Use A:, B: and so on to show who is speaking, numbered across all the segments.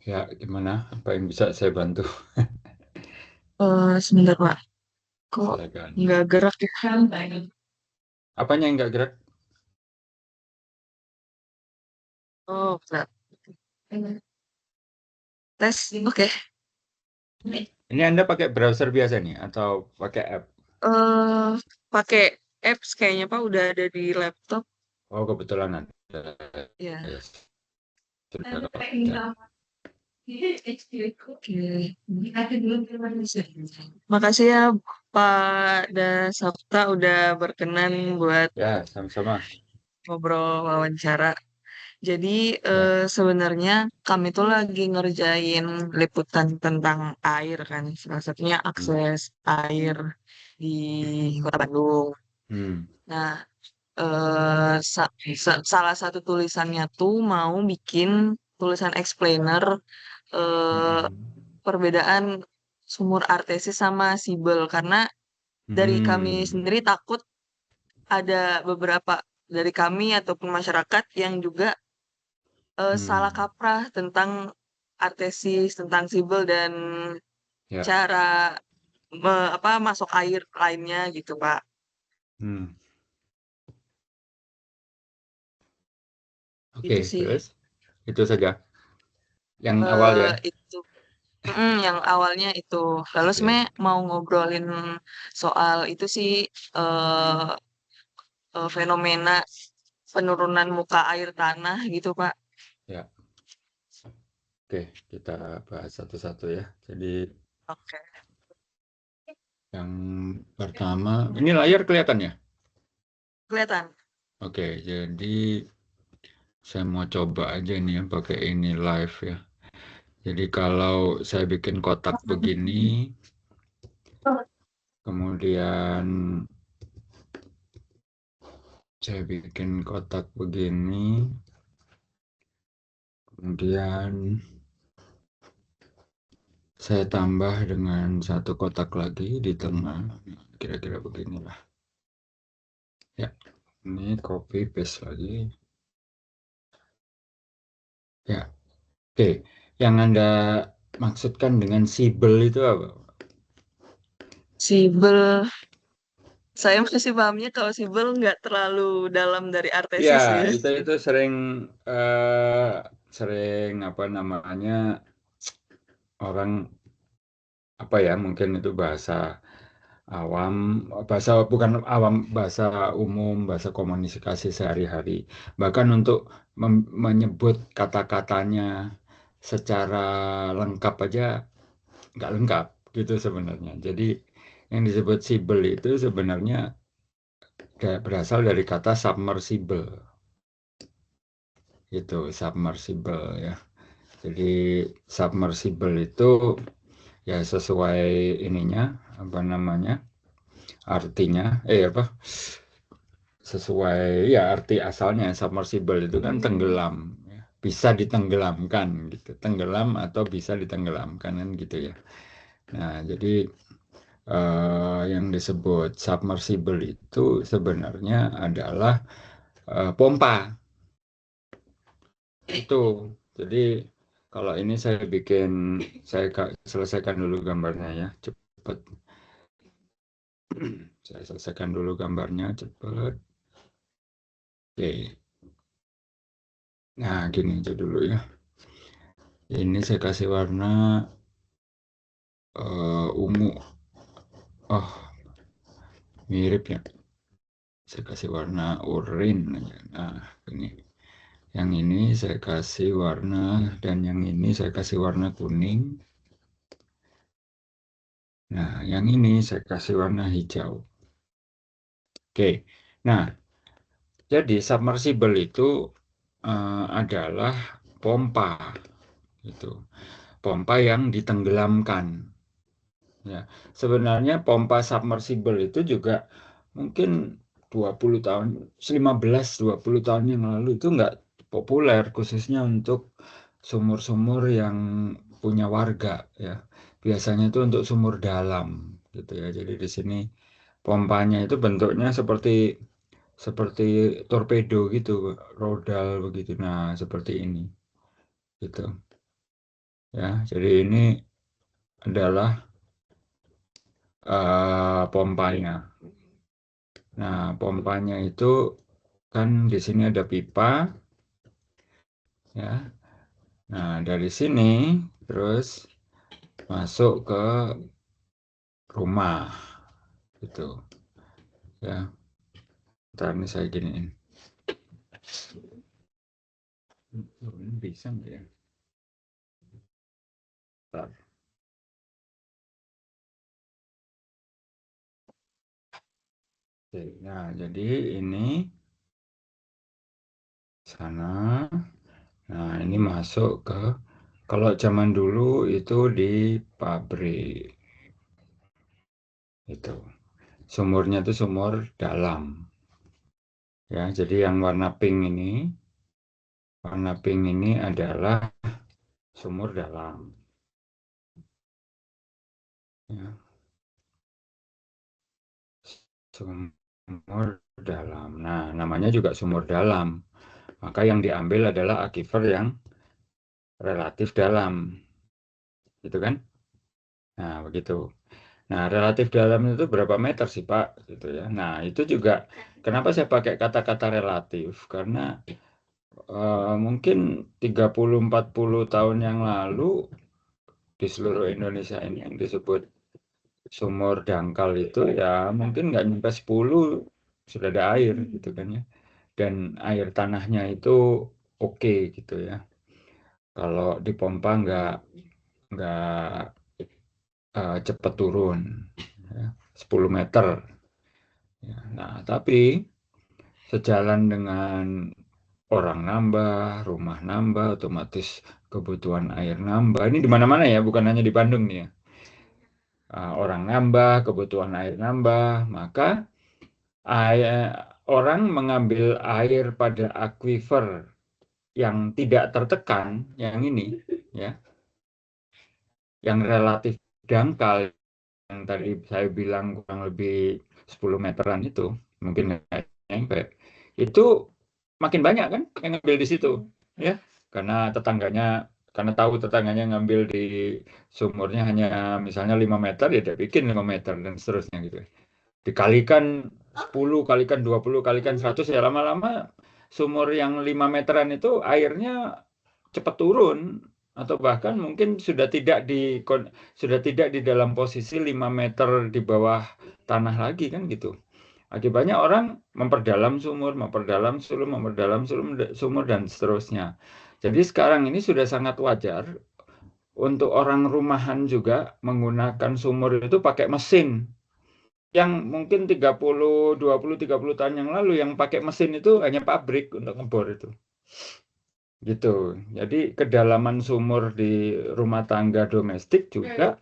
A: Ya, gimana? Apa yang bisa saya bantu?
B: Sebentar, Pak. Kok
A: Silakan.
B: nggak gerak ya?
A: Apanya yang nggak gerak?
B: Oh, gerak. Tes. Oke.
A: Ini Anda pakai browser biasa nih atau pakai app?
B: Eh, pakai apps kayaknya, Pak. Udah ada di laptop.
A: Oh, kebetulan ada.
B: Ya.
A: Ya, sudah kalau ada.
B: Oke. Makasih ya, Pak Dasapta udah berkenan buat
A: Ya, sama-sama.
B: ngobrol wawancara. Jadi
A: Ya.
B: sebenarnya kami tuh lagi ngerjain liputan tentang air kan, salah satunya
A: Hmm.
B: akses air di Kota Bandung.
A: Hmm.
B: Nah, salah satu tulisannya tuh mau bikin tulisan explainer eh,
A: Hmm.
B: perbedaan sumur artesis sama sibel karena dari kami
A: Hmm.
B: sendiri takut ada beberapa dari kami ataupun masyarakat yang juga salah
A: Hmm.
B: kaprah tentang artesis, tentang sibel dan
A: Ya.
B: cara masuk air lainnya gitu, Pak.
A: Hmm. Oke,
B: Itu sih.
A: terus itu saja. Yang awal ya.
B: Itu yang awalnya itu. Lalu
A: Oke.
B: sebenarnya mau ngobrolin soal itu sih eh fenomena penurunan muka air tanah gitu, Pak.
A: Ya. Oke, kita bahas satu-satu ya. Jadi
B: Oke.
A: yang pertama, ini layar kelihatan ya?
B: Kelihatan.
A: Oke, jadi saya mau coba aja nih ya pakai ini live ya. Jadi kalau saya bikin kotak begini, kemudian saya bikin kotak begini, kemudian saya tambah dengan satu kotak lagi di tengah. Nah, kira-kira beginilah. Ya, ini copy paste lagi. Ya, oke. Yang Anda maksudkan dengan sibel itu apa?
B: Sibel. Saya masih pahamnya kalau sibel nggak terlalu dalam dari
A: Ya,
B: artesis ya.
A: itu sering eh, sering apa namanya orang apa ya mungkin itu bahasa awam, bahasa bukan awam, bahasa umum, bahasa komunikasi sehari-hari. Bahkan untuk menyebut kata-katanya secara lengkap aja nggak lengkap gitu sebenarnya. Jadi yang disebut sibel itu sebenarnya berasal dari kata submersible, itu submersible ya. Jadi submersible itu ya sesuai ininya apa namanya artinya apa sesuai ya arti asalnya submersible itu kan tenggelam ya. Bisa ditenggelamkan gitu, tenggelam atau bisa ditenggelamkan kan gitu ya. Nah, jadi yang disebut submersible itu sebenarnya adalah pompa itu. Jadi kalau ini saya bikin, saya selesaikan dulu gambarnya ya, cepat. Saya selesaikan dulu gambarnya cepat. Oke. Nah, gini aja dulu ya. Ini saya kasih warna ungu. Oh, mirip ya. Saya kasih warna oranye aja. Nah, ini. Yang ini saya kasih warna dan yang ini saya kasih warna kuning. Nah, yang ini saya kasih warna hijau. Oke. Nah, jadi submersible itu adalah pompa itu. Pompa yang ditenggelamkan. Ya, sebenarnya pompa submersible itu juga mungkin 20 tahun, 15-20 tahun yang lalu itu nggak populer, khususnya untuk sumur-sumur yang punya warga ya. Biasanya itu untuk sumur dalam gitu ya. Jadi di sini pompanya itu bentuknya seperti torpedo gitu, rodal begitu. Nah, seperti ini gitu. Ya, jadi ini adalah pompanya. Nah, pompanya itu kan di sini ada pipa, ya. Nah, dari sini terus masuk ke rumah, gitu. Ya, ntar ini saya giniin. Ini bisa nggak ya? Ntar. Oke, nah, jadi ini sana. Nah, ini masuk ke, kalau zaman dulu itu di pabrik. Itu. Sumurnya itu sumur dalam. Ya, jadi yang warna pink ini adalah sumur dalam. Ya, sumur dalam. Nah, namanya juga sumur dalam. Maka yang diambil adalah aquifer yang relatif dalam. Gitu kan? Nah, begitu. Nah, relatif dalam itu berapa meter sih, Pak? Gitu ya. Nah, itu juga kenapa saya pakai kata-kata relatif? Karena mungkin 30-40 tahun yang lalu di seluruh Indonesia ini yang disebut sumur dangkal itu ya mungkin nggak nyampe 10 sudah ada air gitu kan ya. Dan air tanahnya itu oke gitu ya. Kalau dipompa nggak cepat turun ya, 10 meter. Ya. Nah, tapi sejalan dengan orang nambah, rumah nambah, otomatis kebutuhan air nambah. Ini di mana-mana ya, bukan hanya di Bandung nih ya. Orang nambah, kebutuhan air nambah, maka air, orang mengambil air pada aquifer yang tidak tertekan, yang ini, ya, yang relatif dangkal, yang tadi saya bilang kurang lebih 10 meteran itu, mungkin nggak nyampe, itu makin banyak kan yang ngambil di situ, ya, karena tetangganya, karena tahu tetangganya ngambil di sumurnya hanya misalnya 5 meter, ya dia bikin 5 meter dan seterusnya gitu. Dikalikan 10, kalikan 20, kalikan 100, ya lama-lama sumur yang 5 meteran itu airnya cepat turun atau bahkan mungkin sudah tidak di dalam posisi 5 meter di bawah tanah lagi kan gitu. Akibatnya orang memperdalam sumur, sumur dan seterusnya. Jadi sekarang ini sudah sangat wajar untuk orang rumahan juga menggunakan sumur itu pakai mesin. Yang mungkin 30 tahun yang lalu yang pakai mesin itu hanya pabrik untuk ngebor itu. Gitu. Jadi kedalaman sumur di rumah tangga domestik juga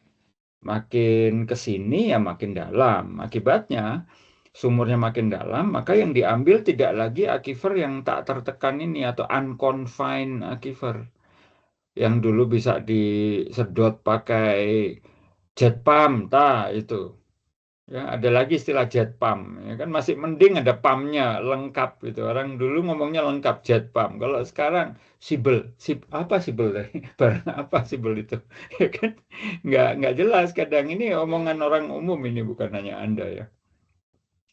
A: makin ke sini ya makin dalam. Akibatnya sumurnya makin dalam, maka yang diambil tidak lagi aquifer yang tak tertekan ini atau unconfined aquifer yang dulu bisa disedot pakai jet pump, itu. Ya, ada lagi istilah jet pump. Ya kan masih mending ada pumpnya lengkap gitu. Orang dulu ngomongnya lengkap jet pump. Kalau sekarang sibel, apa sibel tadi? Barang apa sibel itu? Ya kan nggak jelas. Kadang ini omongan orang umum ini bukan hanya Anda ya.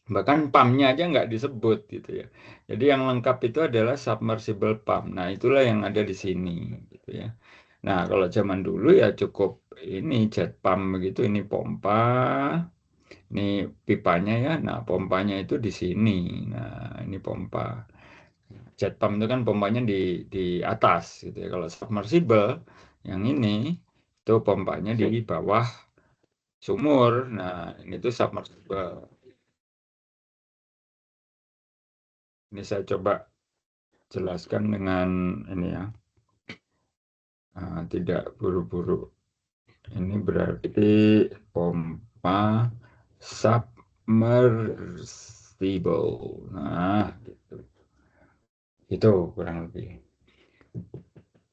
A: Bahkan pumpnya aja nggak disebut gitu ya. Jadi yang lengkap itu adalah submersible pump. Nah itulah yang ada di sini gitu ya. Nah kalau zaman dulu ya cukup ini jet pump begitu. Ini pompa. Ini pipanya ya, nah pompanya itu di sini. Nah, ini pompa. Jet pump itu kan pompanya di atas gitu ya. Kalau submersible yang ini itu pompanya di bawah sumur. Nah, ini tuh submersible. Ini saya coba jelaskan dengan ini ya. Tidak buru-buru. Ini berarti pompa submersible. Nah, gitu. Itu kurang lebih.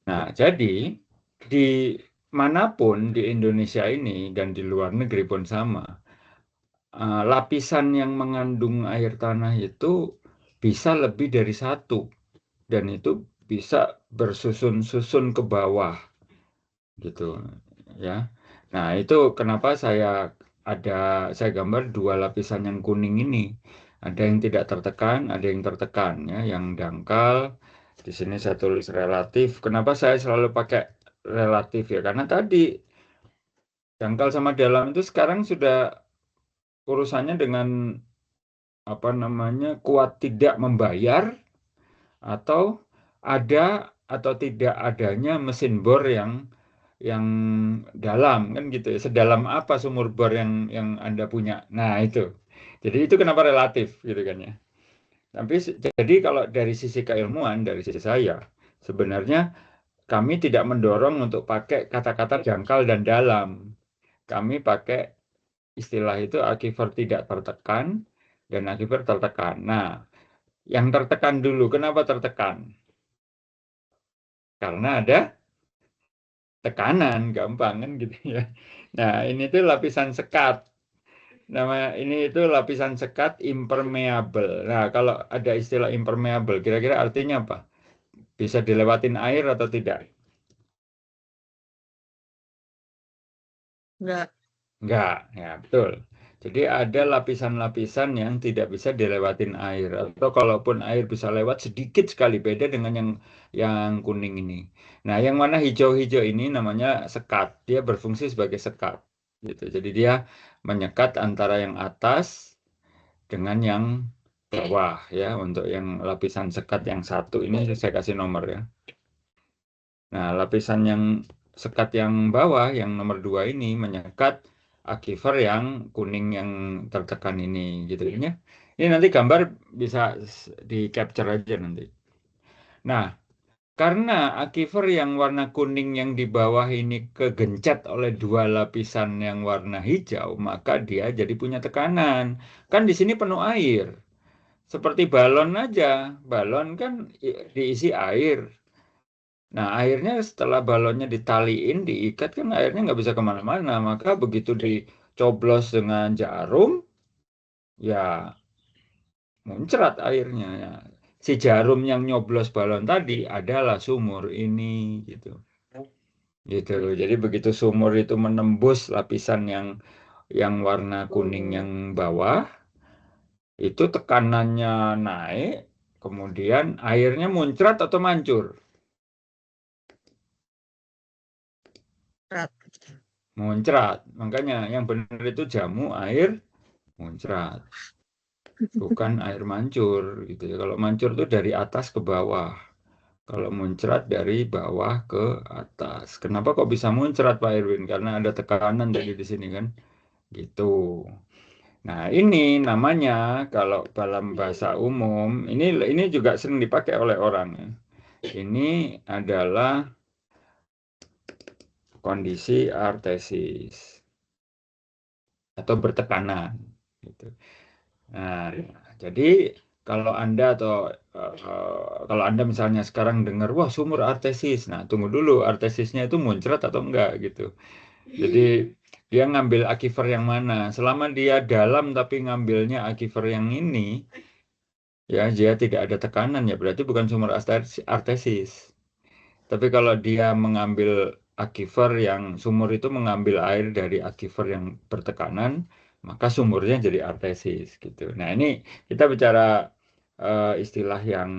A: Nah, jadi di manapun di Indonesia ini dan di luar negeri pun sama, lapisan yang mengandung air tanah itu bisa lebih dari satu dan itu bisa bersusun-susun ke bawah. gitu ya. Nah, itu kenapa saya gambar dua lapisan yang kuning ini. Ada yang tidak tertekan, ada yang tertekan ya, yang dangkal. Di sini saya tulis relatif. Kenapa saya selalu pakai relatif ya? Karena tadi dangkal sama dalam itu sekarang sudah urusannya dengan apa namanya kuat tidak membayar atau ada atau tidak adanya mesin bor yang dalam kan gitu ya. Sedalam apa sumur bor yang Anda punya. Nah, itu. Jadi itu kenapa relatif gitu kan ya. Tapi jadi kalau dari sisi keilmuan dari sisi saya sebenarnya kami tidak mendorong untuk pakai kata-kata jangkal dan dalam. Kami pakai istilah itu aquifer tidak tertekan dan aquifer tertekan. Nah, yang tertekan dulu, kenapa tertekan? Karena ada tekanan, gampang kan gitu ya. Nah, ini tuh lapisan sekat. Nama ini itu lapisan sekat impermeable. Nah, kalau ada istilah impermeable, kira-kira artinya apa? Bisa dilewatin air atau tidak?
B: Enggak.
A: Enggak, ya betul. Jadi ada lapisan-lapisan yang tidak bisa dilewatin air. Atau kalaupun air bisa lewat sedikit sekali, beda dengan yang kuning ini. Nah, yang mana hijau-hijau ini namanya sekat. Dia berfungsi sebagai sekat. Gitu. Jadi dia menyekat antara yang atas dengan yang bawah ya. Untuk yang lapisan sekat yang satu ini saya kasih nomor ya. Nah, lapisan yang sekat yang bawah, yang nomor 2 ini menyekat aquifer yang kuning yang tertekan ini, gitu ya. Ini nanti gambar bisa di capture aja nanti. Nah, karena aquifer yang warna kuning yang di bawah ini kegencet oleh dua lapisan yang warna hijau, maka dia jadi punya tekanan. Kan di sini penuh air. Seperti balon aja. Balon kan diisi air. Nah, airnya setelah balonnya ditaliin, diikat kan airnya nggak bisa kemana-mana. Maka begitu dicoblos dengan jarum, ya muncrat airnya. Ya. Si jarum yang nyoblos balon tadi adalah sumur ini, gitu. Gitu. Jadi begitu sumur itu menembus lapisan yang warna kuning yang bawah, itu tekanannya naik, kemudian airnya muncrat atau mancur.
B: Berat.
A: Muncrat. Makanya yang benar itu jamu air muncrat, bukan air mancur gitu ya. Kalau mancur itu dari atas ke bawah. Kalau muncrat dari bawah ke atas. Kenapa kok bisa muncrat Pak Irwin? Karena ada tekanan dari di sini kan. Gitu. Nah, ini namanya kalau dalam bahasa umum, ini juga sering dipakai oleh orang ya. Ini adalah kondisi artesis atau bertekanan gitu. Nah, jadi kalau Anda kalau Anda misalnya sekarang dengar, wah sumur artesis, nah tunggu dulu artesisnya itu muncrat atau enggak gitu. Jadi dia ngambil aquifer yang mana? Selama dia dalam tapi ngambilnya aquifer yang ini, ya dia tidak ada tekanan ya berarti bukan sumur artesis. Tapi kalau dia mengambil aquifer yang sumur itu mengambil air dari aquifer yang bertekanan, maka sumurnya jadi artesis gitu. Nah, ini kita bicara istilah yang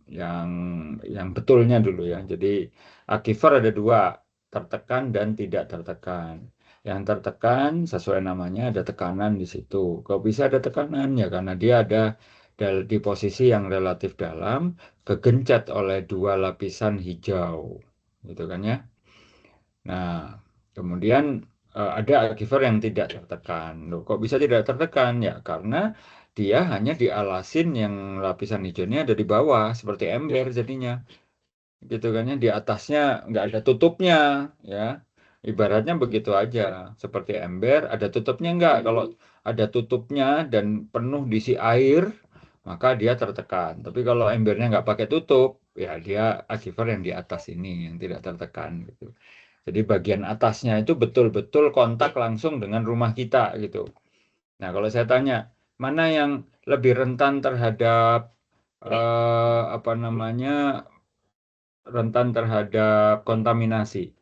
A: yang betulnya dulu ya. Jadi aquifer ada dua, tertekan dan tidak tertekan. Yang tertekan sesuai namanya ada tekanan di situ. Kok bisa ada tekanan ya karena dia ada di posisi yang relatif dalam kegencet oleh dua lapisan hijau, gitu kan ya. Nah, kemudian ada aquifer yang tidak tertekan. Loh, kok bisa tidak tertekan? Ya, karena dia hanya dialasin yang lapisan hijaunya ada di bawah, seperti ember jadinya, gitu kan ya. Di atasnya nggak ada tutupnya, ya. Ibaratnya begitu aja, seperti ember, ada tutupnya nggak? Kalau ada tutupnya dan penuh diisi air, maka dia tertekan. Tapi kalau embernya nggak pakai tutup, ya dia aquifer yang di atas ini yang tidak tertekan gitu. Jadi bagian atasnya itu betul-betul kontak langsung dengan rumah kita gitu. Nah, kalau saya tanya, mana yang lebih rentan terhadap apa namanya rentan terhadap kontaminasi?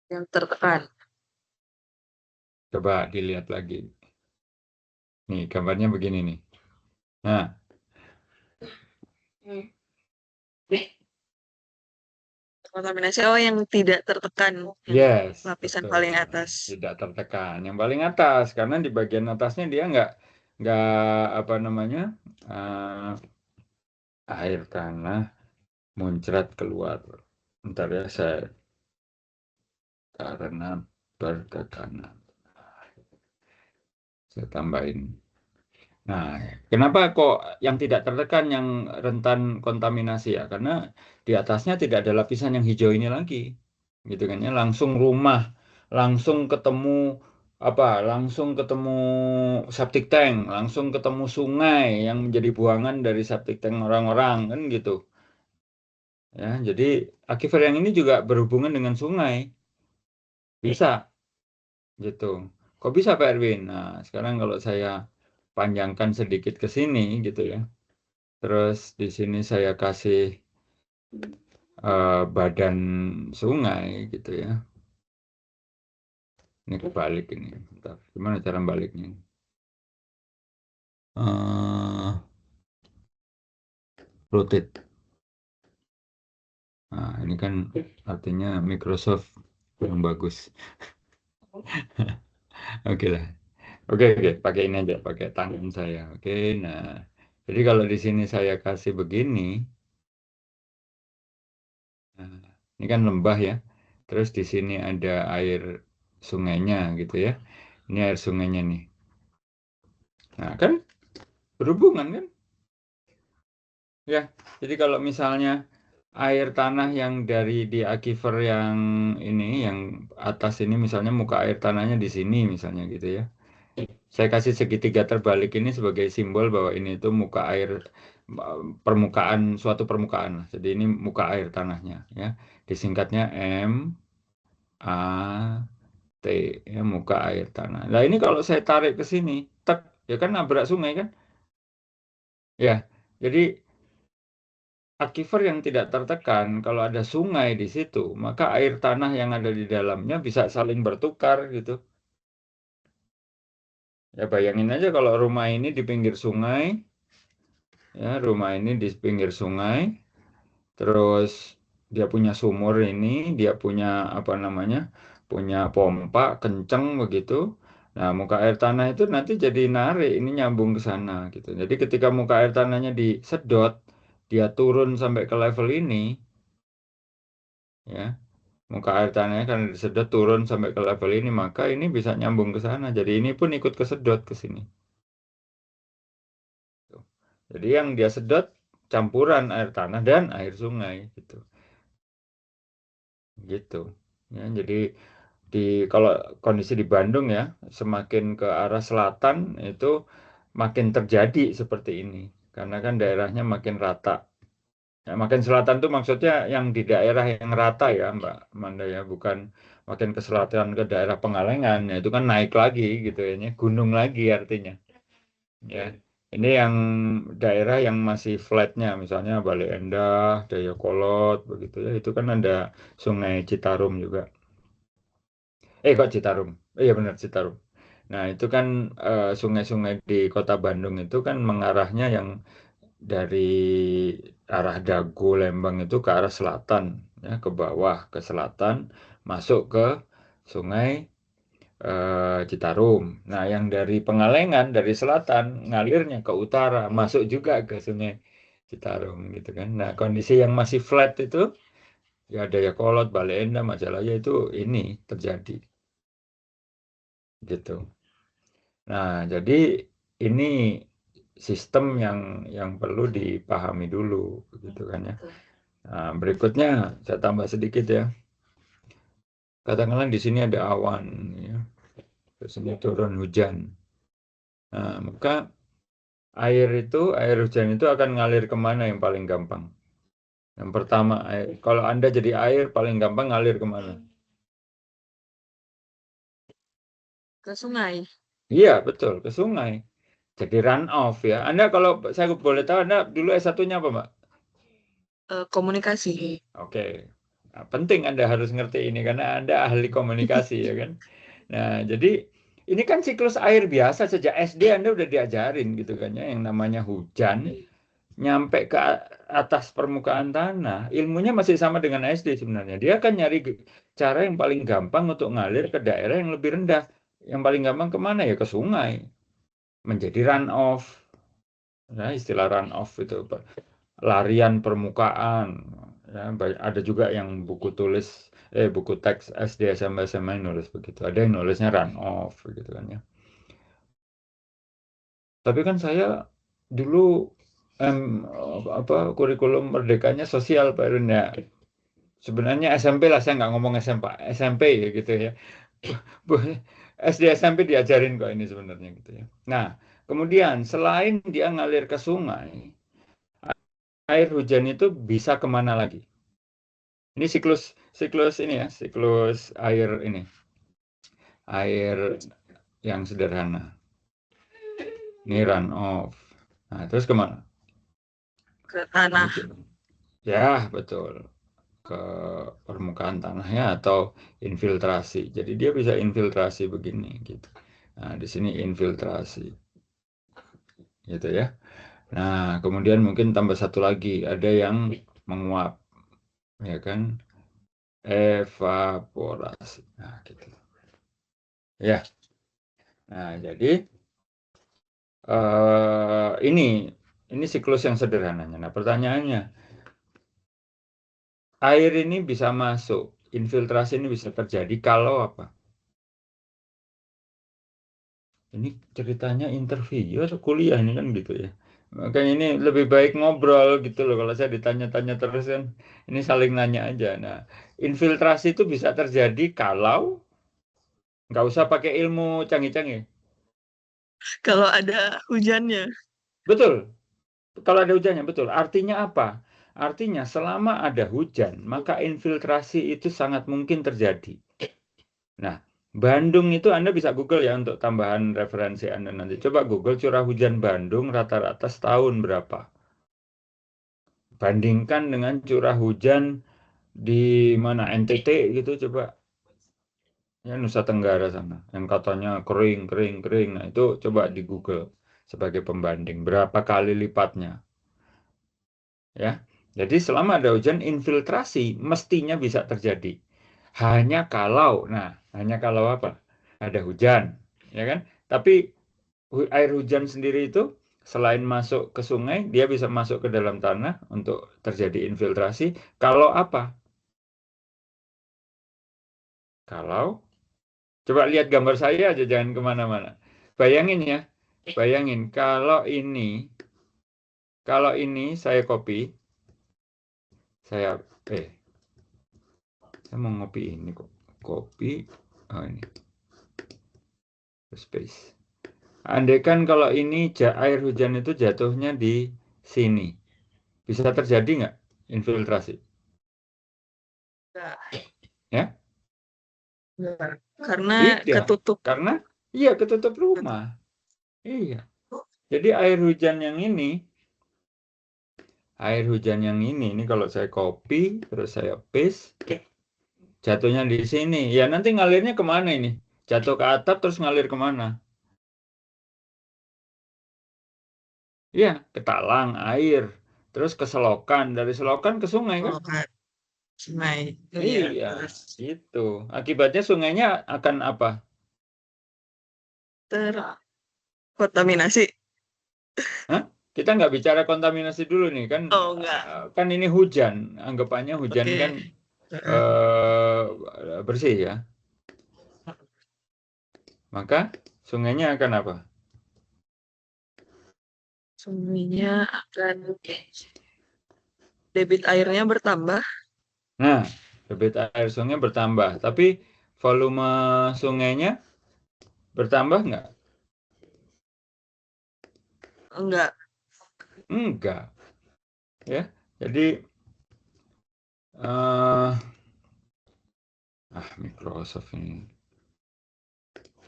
B: yang tertekan.
A: Coba dilihat lagi. Nih, gambarnya begini nih. Nah,
B: Kontaminasi yang tidak tertekan, yang
A: yes,
B: lapisan
A: betul.
B: paling atas.
A: Tidak tertekan. Yang paling atas, karena di bagian atasnya dia nggak apa namanya, air tanah muncrat keluar. Bentar ya, karena bertekanan. Saya tambahin. Nah, kenapa kok yang tidak tertekan yang rentan kontaminasi ya? Karena di atasnya tidak ada lapisan yang hijau ini lagi, gitu kan ya. Langsung rumah, langsung ketemu apa? Langsung ketemu septic tank, langsung ketemu sungai yang menjadi buangan dari septic tank orang-orang kan gitu. Ya, jadi aquifer yang ini juga berhubungan dengan sungai, bisa gitu. Kok bisa Pak Erwin? Nah, sekarang kalau saya panjangkan sedikit ke sini gitu ya. Terus di sini saya kasih badan sungai gitu ya. Ini kebalik ini. Bentar, gimana cara baliknya? Rotate. Nah, ini kan artinya Microsoft yang bagus. Oke lah. Oke, pakai ini aja, pakai tangan saya. Oke, nah. Jadi kalau di sini saya kasih begini, nah, ini kan lembah ya. Terus di sini ada air sungainya gitu ya. Ini air sungainya nih. Nah, kan berhubungan kan? Ya, jadi kalau misalnya air tanah yang dari di aquifer yang ini, yang atas ini misalnya muka air tanahnya di sini misalnya gitu ya. Saya kasih segitiga terbalik ini sebagai simbol bahwa ini itu muka air permukaan suatu permukaan. Jadi ini muka air tanahnya ya. Disingkatnya MAT ya, muka air tanah. Nah, ini kalau saya tarik ke sini, tek ya kan nabrak sungai kan? Ya. Jadi aquifer yang tidak tertekan, kalau ada sungai di situ, maka air tanah yang ada di dalamnya bisa saling bertukar gitu. Ya bayangin aja kalau rumah ini di pinggir sungai, ya rumah ini di pinggir sungai, terus dia punya sumur ini, dia punya apa namanya, punya pompa kenceng begitu. Nah, muka air tanah itu nanti jadi narik, ini nyambung ke sana gitu. Jadi ketika muka air tanahnya disedot, dia turun sampai ke level ini, ya. Muka air tanahnya karena disedot turun sampai ke level ini, maka ini bisa nyambung ke sana. Jadi ini pun ikut kesedot ke sini. Tuh. Jadi yang dia sedot campuran air tanah dan air sungai gitu. Gitu. Ya, jadi di kalau kondisi di Bandung ya, semakin ke arah selatan itu makin terjadi seperti ini. Karena kan daerahnya makin rata. Ya, makin selatan tuh maksudnya yang di daerah yang rata ya, Mbak Amanda ya, bukan makin ke selatan ke daerah Pengalengan, ya itu kan naik lagi gitu ya, gunung lagi artinya. Ya, ini yang daerah yang masih flatnya, misalnya Bale Endah, Dayakolot, begitu ya, itu kan ada Sungai Citarum juga. Kok Citarum? Iya benar Citarum. Nah, itu kan sungai-sungai di Kota Bandung itu kan mengarahnya yang dari arah Dago Lembang itu ke arah selatan ya ke bawah ke selatan masuk ke Sungai Citarum. Nah, yang dari Pengalengan dari selatan ngalirnya ke utara masuk juga ke Sungai Citarum gitu kan. Nah, kondisi yang masih flat itu ya Dayakolot, Bale Endah, Majalaya itu ini terjadi gitu. Nah, jadi ini sistem yang perlu dipahami dulu gitu kan ya. Nah, berikutnya saya tambah sedikit ya. Katakanlah di sini ada awan, ya. Terus ini turun hujan. Nah, maka air hujan itu akan ngalir kemana yang paling gampang? Yang pertama, kalau Anda jadi air, paling gampang ngalir kemana?
B: Ke sungai.
A: Iya, betul, ke sungai. Jadi run off ya. Anda kalau saya boleh tahu, Anda dulu S1-nya apa, Mbak?
B: Komunikasi.
A: Oke. Nah, penting Anda harus ngerti ini karena Anda ahli komunikasi ya kan. Nah, jadi ini kan siklus air biasa sejak SD Anda udah diajarin gitu kan ya yang namanya hujan nyampe ke atas permukaan tanah. Ilmunya masih sama dengan SD sebenarnya. Dia akan nyari cara yang paling gampang untuk ngalir ke daerah yang lebih rendah. Yang paling gampang kemana ya? Ke sungai. Menjadi run off. Nah, istilah run off itu larian permukaan. Ya, ada juga yang buku teks SD SMP SMA yang nulis begitu. Ada yang nulisnya run off gitu kan ya. Tapi kan saya dulu kurikulum merdekanya sosial Pak Erwin ya. Sebenarnya SMP lah, saya nggak ngomong SMP, SMP ya gitu ya. SD SMP diajarin kok ini sebenarnya gitu ya. Nah, kemudian selain dia ngalir ke sungai, air hujan itu bisa kemana lagi? Ini siklus siklus ini ya, siklus air ini, air yang sederhana. Ini run off. Nah, terus kemana?
B: Ke tanah.
A: Ya, betul. Ke permukaan tanahnya atau infiltrasi. Jadi dia bisa infiltrasi begini gitu. Nah, di sini infiltrasi gitu ya. Nah, kemudian mungkin tambah satu lagi, ada yang menguap ya kan? Evaporasi. Nah, gitu. Ya. Nah, jadi ini siklus yang sederhananya. Nah, pertanyaannya, air ini bisa masuk, infiltrasi ini bisa terjadi kalau apa? Ini ceritanya interview atau kuliah ini kan gitu ya. Makanya ini lebih baik ngobrol gitu loh. Kalau saya ditanya-tanya terus kan, ini saling nanya aja. Nah, infiltrasi itu bisa terjadi kalau nggak usah pakai ilmu canggih-canggih.
B: Kalau ada hujannya.
A: Betul. Kalau ada hujannya, betul. Artinya apa? Artinya selama ada hujan, maka infiltrasi itu sangat mungkin terjadi. Nah, Bandung itu Anda bisa Google ya untuk tambahan referensi Anda nanti. Coba Google curah hujan Bandung rata-rata setahun berapa. Bandingkan dengan curah hujan di mana NTT gitu coba. Ya Nusa Tenggara sana. Yang katanya kering, kering, kering. Nah itu coba di Google sebagai pembanding. Berapa kali lipatnya. Ya. Jadi selama ada hujan, infiltrasi mestinya bisa terjadi. Hanya kalau apa? Ada hujan, ya kan? Tapi air hujan sendiri itu selain masuk ke sungai, dia bisa masuk ke dalam tanah untuk terjadi infiltrasi. Kalau apa? Kalau coba lihat gambar saya aja, jangan kemana-mana. Bayangin ya, bayangin kalau ini saya copy, saya saya mau ngopi ini kok, copy, oh ini space. Andai kan kalau ini air hujan itu jatuhnya di sini, bisa terjadi nggak infiltrasi?
B: Enggak.
A: Ya,
B: Karena
A: tidak,
B: ketutup.
A: karena iya ketutup rumah. Iya. Jadi air hujan yang ini kalau saya copy terus saya paste, jatuhnya di sini. Ya nanti ngalirnya kemana ini? Jatuh ke atap terus ngalir kemana? Iya, ke talang air, terus ke selokan, dari selokan ke sungai kan?
B: Oh, kan. Sungai. Oh, iya.
A: Iya, itu. Akibatnya sungainya akan apa?
B: Terkontaminasi.
A: Hah? Kita nggak bicara kontaminasi dulu nih kan?
B: Oh, enggak.
A: Kan ini hujan, anggapannya hujan kan
B: Oke. Heeh.
A: bersih ya. Maka sungainya akan apa?
B: Sungainya akan debit airnya bertambah.
A: Nah, debit air sungai bertambah, tapi volume sungainya bertambah nggak?
B: Enggak.
A: Enggak, ya. Jadi eh Microsoft ini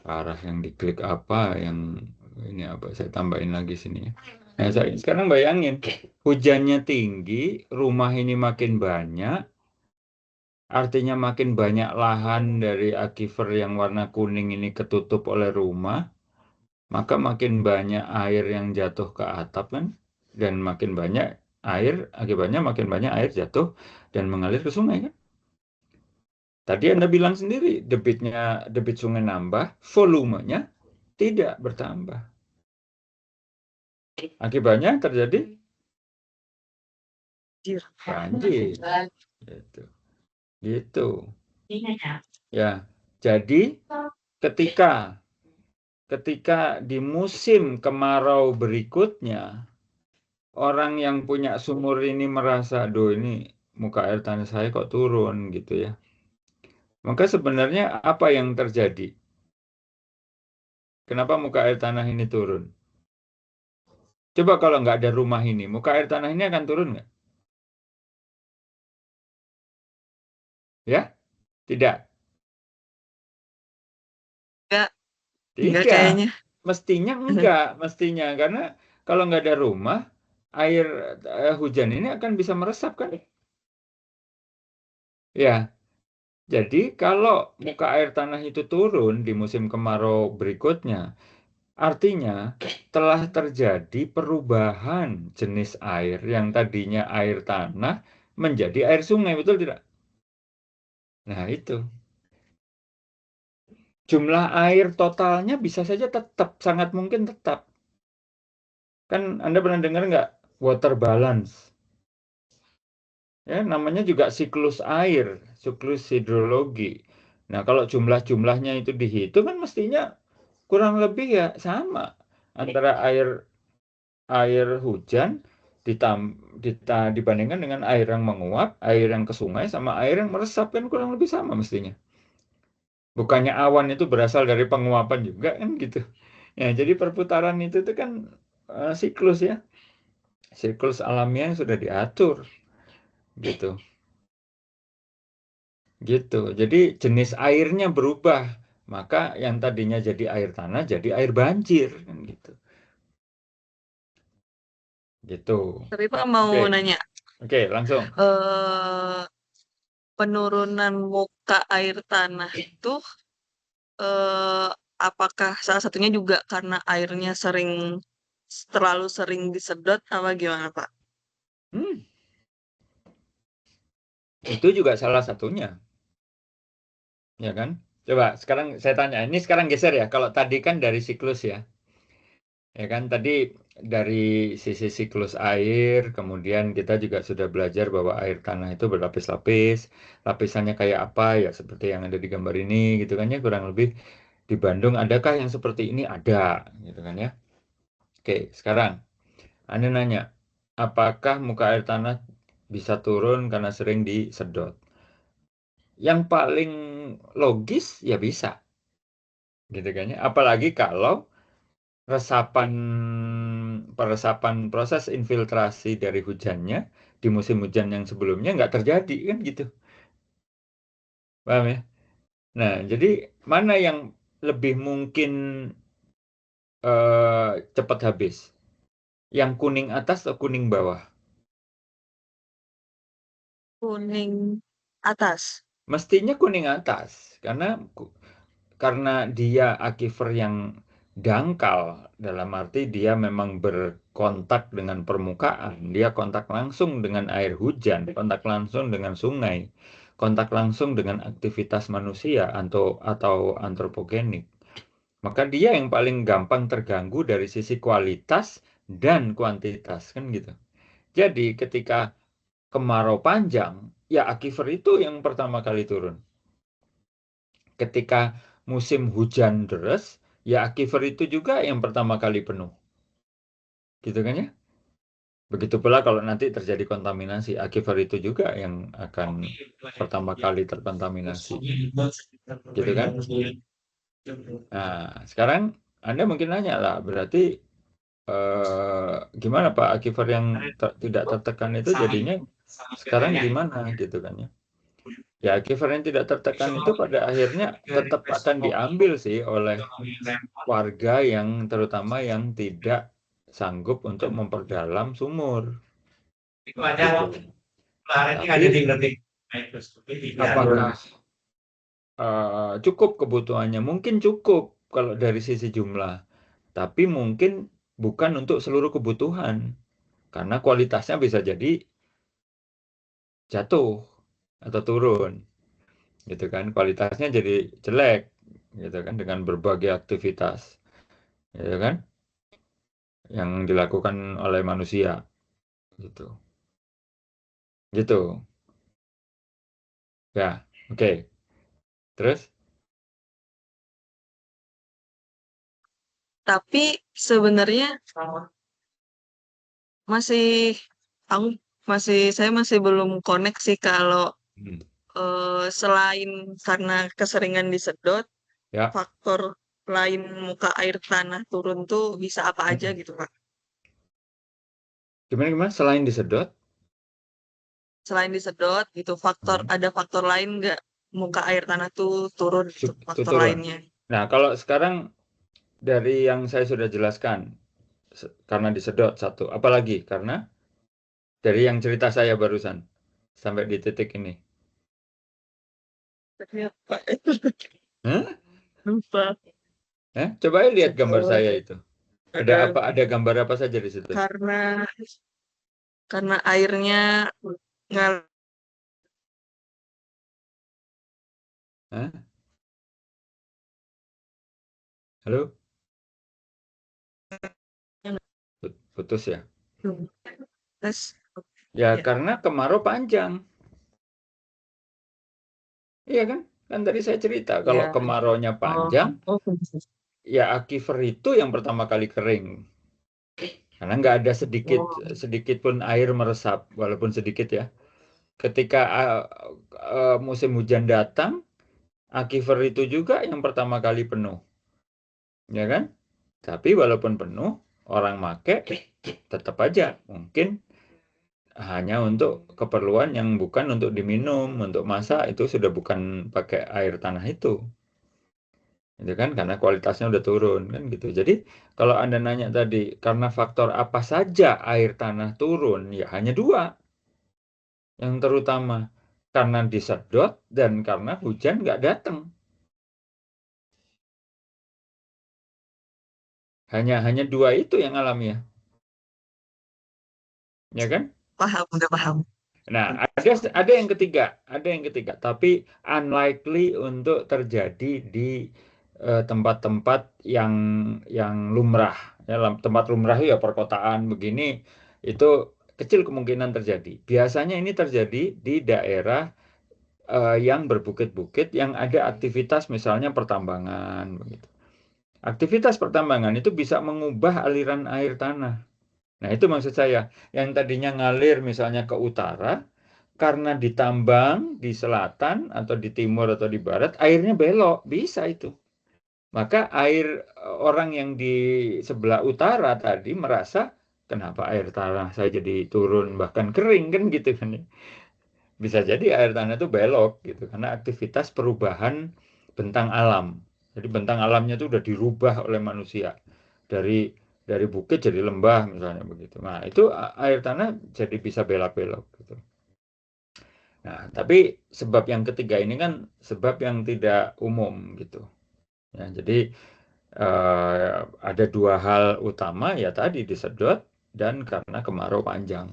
A: parah yang diklik apa yang ini apa saya tambahin lagi sini ya. Nah, sekarang bayangin hujannya tinggi, rumah ini makin banyak, artinya makin banyak lahan dari aquifer yang warna kuning ini ketutup oleh rumah, maka makin banyak air yang jatuh ke atap kan, dan makin banyak air, akibatnya makin banyak air jatuh dan mengalir ke sungai kan. Tadi Anda bilang sendiri, debit sungai nambah, volumenya tidak bertambah. Akibatnya terjadi banjir. Gitu. Gitu. Ya. Jadi ketika di musim kemarau berikutnya, orang yang punya sumur ini merasa, "Duh, ini muka air tanah saya kok turun," gitu ya. Maka sebenarnya apa yang terjadi? Kenapa muka air tanah ini turun? Coba kalau nggak ada rumah ini, muka air tanah ini akan turun nggak? Ya? Tidak.
B: Enggak, enggak
A: Tidak.
B: kayaknya.
A: Mestinya enggak. Mestinya. Karena kalau nggak ada rumah, air hujan ini akan bisa meresap kan? Ya. Jadi kalau muka air tanah itu turun di musim kemarau berikutnya, artinya telah terjadi perubahan jenis air yang tadinya air tanah menjadi air sungai, betul tidak? Nah, itu. Jumlah air totalnya bisa saja tetap, sangat mungkin tetap. Kan Anda pernah dengar nggak water balance? Ya, namanya juga siklus air, siklus hidrologi. Nah, kalau jumlah-jumlahnya itu dihitung kan mestinya kurang lebih ya sama antara air air hujan dibandingkan dengan air yang menguap, air yang ke sungai sama air yang meresap kan kurang lebih sama mestinya. Bukannya awan itu berasal dari penguapan juga kan gitu. Ya, jadi perputaran itu tuh kan siklus ya. Siklus alamiah yang sudah diatur gitu. Gitu. Jadi jenis airnya berubah. Maka yang tadinya jadi air tanah jadi air banjir kan gitu. Gitu.
B: Tapi Pak mau
A: Oke.
B: nanya,
A: Oke, langsung.
B: eh penurunan muka air tanah itu eh apakah salah satunya juga karena airnya terlalu sering disedot apa gimana Pak?
A: Hmm, itu juga salah satunya, ya kan? Coba sekarang saya tanya, ini sekarang geser ya. Kalau tadi kan dari siklus ya kan? Tadi dari sisi siklus air, kemudian kita juga sudah belajar bahwa air tanah itu berlapis-lapis, lapisannya kayak apa ya, seperti yang ada di gambar ini, gitu kan ya, kurang lebih. Di Bandung adakah yang seperti ini? Ada, gitu kan ya. Oke, sekarang Anda nanya, apakah muka air tanah bisa turun karena sering disedot? Yang paling logis ya bisa, gitu kan ya. Apalagi kalau resapan peresapan proses infiltrasi dari hujannya di musim hujan yang sebelumnya nggak terjadi kan gitu. Paham ya? Nah, jadi mana yang lebih mungkin cepat habis? Yang kuning atas atau kuning bawah?
B: Kuning atas.
A: Mestinya kuning atas, karena dia aquifer yang dangkal, dalam arti dia memang berkontak dengan permukaan, dia kontak langsung dengan air hujan, kontak langsung dengan sungai, kontak langsung dengan aktivitas manusia atau antropogenik. Maka dia yang paling gampang terganggu dari sisi kualitas dan kuantitas, kan gitu. Jadi ketika kemarau panjang, ya aquifer itu yang pertama kali turun. Ketika musim hujan deras, ya aquifer itu juga yang pertama kali penuh. Gitu kan ya? Begitu pula kalau nanti terjadi kontaminasi, aquifer itu juga yang akan pertama kali terkontaminasi. Gitu kan? Nah, sekarang Anda mungkin nanya lah, berarti gimana Pak aquifer yang tidak tertekan itu jadinya sekarang gimana gitu kan ya? Ya, aquifer yang tidak tertekan itu pada akhirnya tetap akan diambil sih oleh warga yang terutama yang tidak sanggup untuk memperdalam sumur. Gitu. Tapi Apakah cukup kebutuhannya? Mungkin cukup kalau dari sisi jumlah, tapi mungkin bukan untuk seluruh kebutuhan, karena kualitasnya bisa jadi jatuh atau turun, gitu kan? Kualitasnya jadi jelek, gitu kan? Dengan berbagai aktivitas, gitu kan? Yang dilakukan oleh manusia, gitu, gitu, ya, oke. Terus,
B: Tapi sebenarnya masih aku saya masih belum connect sih kalau
A: hmm,
B: selain karena keseringan disedot,
A: ya,
B: faktor lain muka air tanah turun tuh bisa apa aja
A: hmm.
B: gitu, Pak?
A: Gimana gimana? Selain disedot,
B: Selain disedot gitu,
A: hmm,
B: ada faktor lain nggak muka air tanah tuh turun gitu,
A: itu
B: faktor
A: turun.
B: lainnya?
A: Nah, kalau sekarang dari yang saya sudah jelaskan, karena disedot satu, apalagi karena dari yang cerita saya barusan sampai di titik ini.
B: Ternyata
A: Hah?
B: lupa.
A: Coba lihat gambar
B: Oh,
A: saya itu. Ada apa? Ada gambar apa saja di situ?
B: karena airnya ngal
A: Hah? Halo? Putus ya?
B: terus
A: Ya,
B: ya.
A: karena kemarau panjang. Iya kan? Kan tadi saya cerita, kalau
B: Ya.
A: kemaraunya
B: Oh,
A: panjang,
B: oh,
A: ya aquifer itu yang pertama kali kering. Karena nggak ada sedikit
B: oh,
A: sedikit pun air meresap, walaupun sedikit ya. Ketika musim hujan datang, aquifer itu juga yang pertama kali penuh, ya kan? Tapi walaupun penuh, orang make tetap aja mungkin hanya untuk keperluan yang bukan untuk diminum, untuk masak itu sudah bukan pakai air tanah itu kan karena kualitasnya udah turun kan gitu. Jadi kalau Anda nanya tadi karena faktor apa saja air tanah turun, ya hanya dua yang terutama karena disedot dan karena hujan nggak datang. Hanya dua itu yang alamiah, ya kan?
B: paham, udah paham.
A: Nah, ada yang ketiga, tapi unlikely untuk terjadi di tempat-tempat yang lumrah. Ya, tempat lumrah itu ya perkotaan begini, itu kecil kemungkinan terjadi. Biasanya ini terjadi di daerah yang berbukit-bukit, yang ada aktivitas misalnya pertambangan, begitu. Aktivitas pertambangan itu bisa mengubah aliran air tanah. Nah, itu maksud saya. Yang tadinya ngalir misalnya ke utara, karena ditambang di selatan atau di timur atau di barat, airnya belok. Bisa itu. Maka air orang yang di sebelah utara tadi merasa, kenapa air tanah saya jadi turun, bahkan kering kan gitu kan ya. Bisa jadi air tanah itu belok gitu, karena aktivitas perubahan bentang alam. Jadi bentang alamnya itu udah dirubah oleh manusia. Dari bukit jadi lembah misalnya begitu. Nah, itu air tanah jadi bisa belok-belok gitu. Nah, tapi sebab yang ketiga ini kan sebab yang tidak umum gitu. Ya, jadi ada dua hal utama ya tadi disedot dan karena kemarau panjang.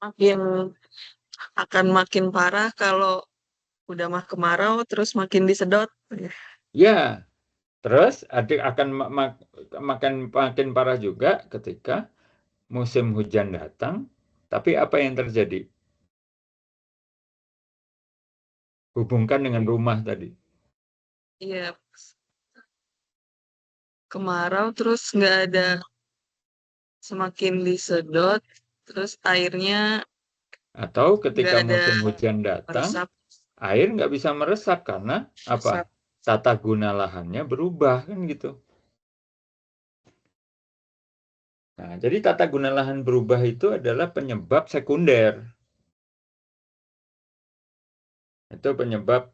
B: Makin akan makin parah kalau udah mah kemarau terus makin disedot. Ya.
A: Ya, terus akan makin makin parah juga ketika musim hujan datang. Tapi apa yang terjadi? Hubungkan dengan rumah tadi.
B: Iya, kemarau terus nggak ada, semakin disedot terus airnya
A: Atau
B: nggak
A: ketika
B: ada
A: musim hujan datang,
B: meresap
A: air nggak bisa meresap karena apa?
B: meresap.
A: Tata guna lahannya berubah kan gitu. Nah, jadi tata guna lahan berubah itu adalah penyebab sekunder. Itu penyebab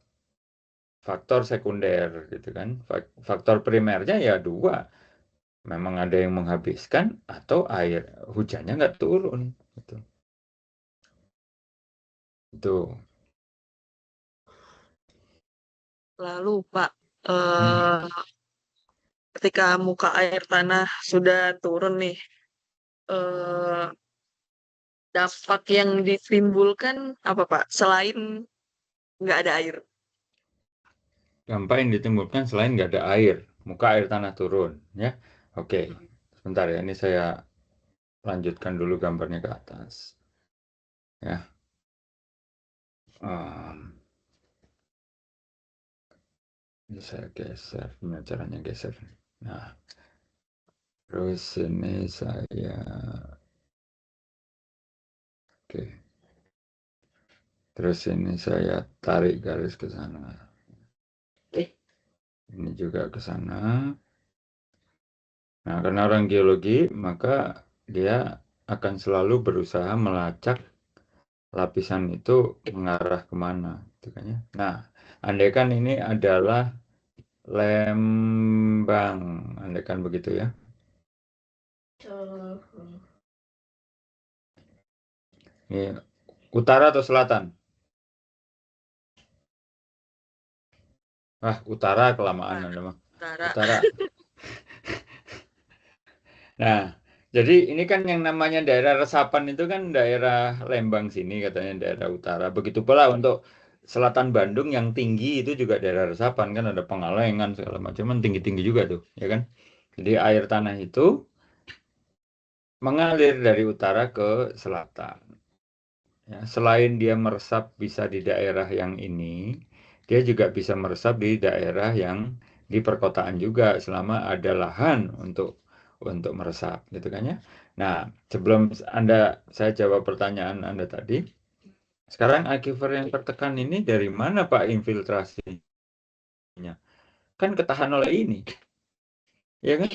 A: faktor sekunder gitu kan. Faktor primernya ya dua. Memang ada yang menghabiskan atau air hujannya nggak turun. Gitu. Itu.
B: Lalu Pak,
A: Hmm.
B: ketika muka air tanah sudah turun nih, eh, dampak yang ditimbulkan apa Pak? Selain nggak ada air.
A: Dampak yang ditimbulkan selain nggak ada air, muka air tanah turun, ya. Oke,
B: Mm.
A: sebentar ya, ini saya lanjutkan dulu gambarnya ke atas, ya. Em, ini saya geser, gimana caranya geser? Nah, terus ini saya, oke, terus ini saya tarik garis ke sana. Ini juga ke sana. Nah, karena orang geologi, maka dia akan selalu berusaha melacak lapisan itu mengarah kemana, gitu kan ya. Nah, andaikan ini adalah Lembang, andaikan begitu ya. Ini utara atau selatan? Ah, utara kelamaan
B: Utara.
A: Anda mah.
B: Utara.
A: Utara. Nah, jadi ini kan yang namanya daerah resapan itu kan daerah Lembang sini katanya daerah utara. Begitu pula untuk selatan Bandung yang tinggi itu juga daerah resapan kan ada Pengalengan segala macam kan tinggi-tinggi juga tuh, ya kan? Jadi air tanah itu mengalir dari utara ke selatan. Ya, selain dia meresap bisa di daerah yang ini, dia juga bisa meresap di daerah yang di perkotaan juga selama ada lahan untuk meresap, gitu kan ya. Nah, sebelum saya jawab pertanyaan Anda tadi, sekarang aquifer yang tertekan ini dari mana Pak infiltrasinya? Kan ketahan oleh ini, ya kan?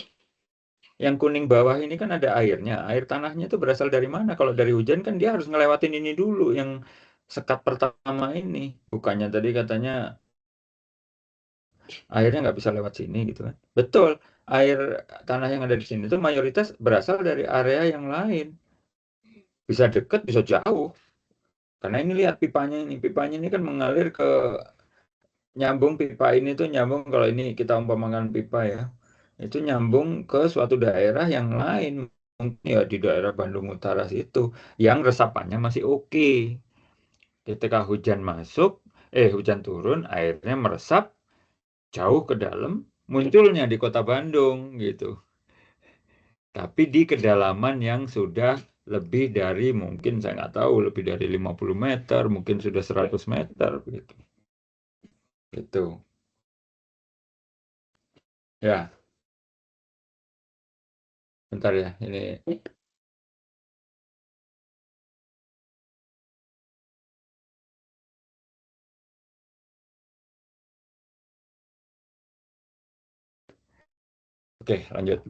A: Yang kuning bawah ini kan ada airnya. Air tanahnya itu berasal dari mana? Kalau dari hujan kan dia harus ngelewatin ini dulu yang sekat pertama ini. Bukannya tadi katanya airnya nggak bisa lewat sini gitu kan. Betul, air tanah yang ada di sini itu mayoritas berasal dari area yang lain. Bisa dekat, bisa jauh. Karena ini lihat pipanya ini. Pipanya ini kan mengalir ke nyambung pipa ini tuh nyambung kalau ini kita umpamakan pipa ya. Itu nyambung ke suatu daerah yang lain. Mungkin ya di daerah Bandung Utara situ yang resapannya masih oke. Ketika hujan masuk, hujan turun, airnya meresap jauh ke dalam, munculnya di kota Bandung gitu. Tapi di kedalaman yang sudah lebih dari mungkin saya nggak tahu lebih dari 50 meter, mungkin sudah 100 meter gitu. Gitu. Ya, bentar ya. Ini oke, lanjut.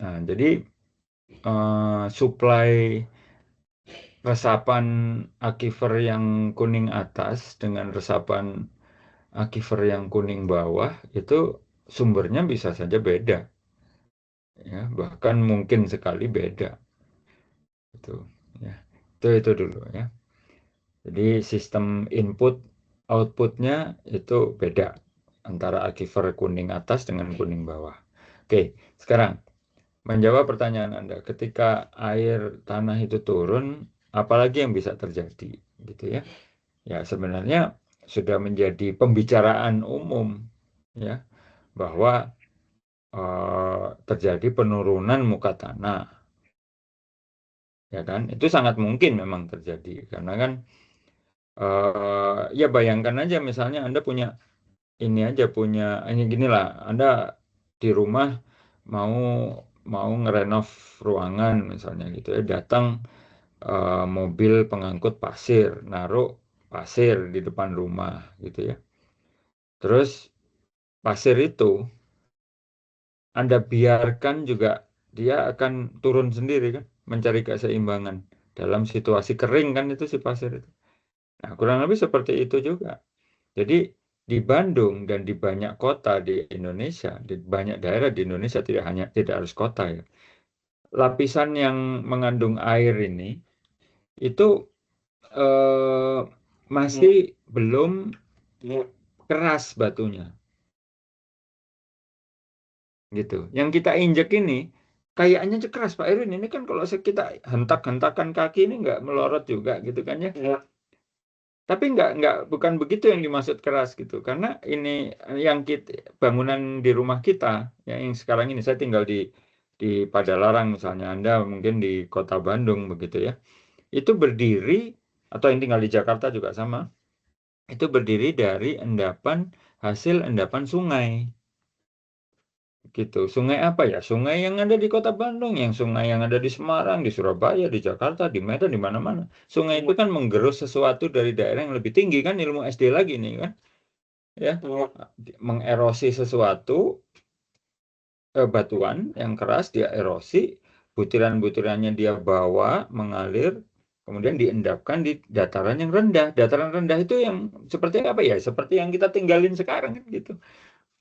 A: Nah, jadi suplai resapan aquifer yang kuning atas dengan resapan aquifer yang kuning bawah itu sumbernya bisa saja beda, ya, bahkan mungkin sekali beda. Itu, ya, itu dulu ya. Jadi sistem input outputnya itu beda antara aquifer kuning atas dengan kuning bawah. Oke, sekarang menjawab pertanyaan Anda, ketika air tanah itu turun, apalagi yang bisa terjadi, gitu ya? Ya sebenarnya sudah menjadi pembicaraan umum, ya, bahwa terjadi penurunan muka tanah, ya kan? Itu sangat mungkin memang terjadi karena kan, ya bayangkan aja misalnya Anda punya ini aja punya ini gini lah, Anda di rumah mau mau ngerenov ruangan misalnya gitu ya, datang mobil pengangkut pasir, naruh pasir di depan rumah gitu ya. Terus pasir itu Anda biarkan juga dia akan turun sendiri kan, mencari keseimbangan dalam situasi kering kan itu si pasir itu. Nah, kurang lebih seperti itu juga. Jadi di Bandung dan di banyak kota di Indonesia, di banyak daerah di Indonesia tidak harus kota ya. Lapisan yang mengandung air ini itu eh, masih belum keras batunya. Gitu. Yang kita injek ini kayaknya keras Pak Erwin. Ini kan kalau kita hentak-hentakan kaki ini nggak melorot juga gitu kan ya. Tapi bukan begitu yang dimaksud keras gitu. Karena ini yang bangunan di rumah kita, yang sekarang ini saya tinggal di Padalarang misalnya, Anda mungkin di Kota Bandung begitu ya. Itu berdiri atau yang tinggal di Jakarta juga sama. Itu berdiri dari hasil endapan sungai. Gitu. Sungai apa ya? Sungai yang ada di Kota Bandung, sungai yang ada di Semarang, di Surabaya, di Jakarta, di Medan, di mana-mana. Sungai itu kan menggerus sesuatu dari daerah yang lebih tinggi kan, ilmu SD lagi nih kan. Ya, mengerosi sesuatu, batuan yang keras dia erosi, butiran-butirannya dia bawa mengalir, kemudian diendapkan di dataran yang rendah. Dataran rendah itu yang seperti apa ya? Seperti yang kita tinggalin sekarang kan gitu.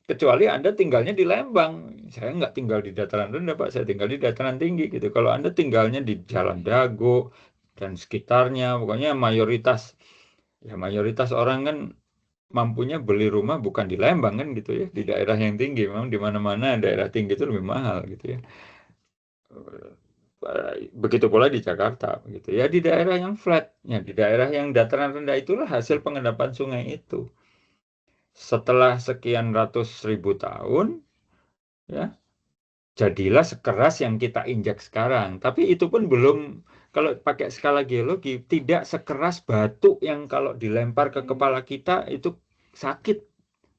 A: Kecuali Anda tinggalnya di Lembang. Saya nggak tinggal di dataran rendah, Pak. Saya tinggal di dataran tinggi gitu. Kalau Anda tinggalnya di Jalan Dago dan sekitarnya, pokoknya mayoritas orang kan mampunya beli rumah bukan di Lembang kan gitu ya, di daerah yang tinggi. Memang di mana-mana daerah tinggi itu lebih mahal gitu ya. Begitu pula di Jakarta gitu ya, di daerah yang flat, ya di daerah yang dataran rendah itulah hasil pengendapan sungai itu. Setelah sekian ratus ribu tahun, ya jadilah sekeras yang kita injak sekarang. Tapi itu pun belum, kalau pakai skala geologi, tidak sekeras batu yang kalau dilempar ke kepala kita itu sakit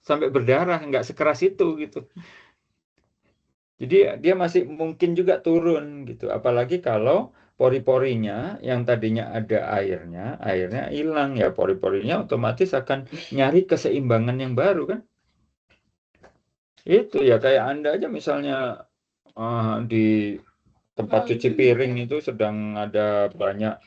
A: sampai berdarah, nggak sekeras itu gitu. Jadi dia masih mungkin juga turun gitu. Apalagi kalau pori-porinya yang tadinya ada airnya hilang ya, pori-porinya otomatis akan nyari keseimbangan yang baru kan. Itu ya kayak Anda aja misalnya di tempat cuci piring itu sedang ada banyak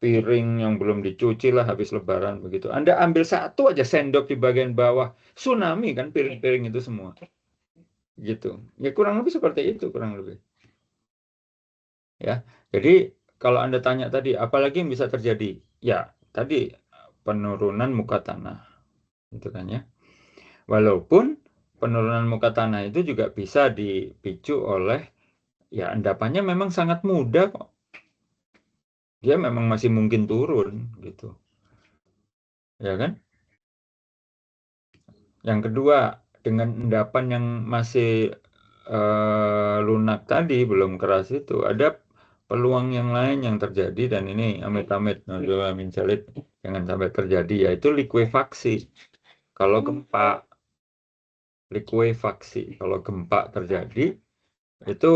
A: piring yang belum dicuci lah habis lebaran begitu. Anda ambil satu aja sendok di bagian bawah, tsunami kan piring-piring itu semua. Gitu. Ya kurang lebih seperti itu, kurang lebih. Ya. Jadi kalau Anda tanya tadi, apalagi yang bisa terjadi? Ya, tadi penurunan muka tanah. Gitu kan ya. Walaupun penurunan muka tanah itu juga bisa dipicu oleh ya endapannya memang sangat mudah kok. Dia memang masih mungkin turun gitu. Ya kan? Yang kedua, dengan endapan yang masih lunak tadi, belum keras itu, ada peluang yang lain yang terjadi dan ini amit-amit, amin salib, jangan sampai terjadi, yaitu likuifaksi. Kalau gempa terjadi, itu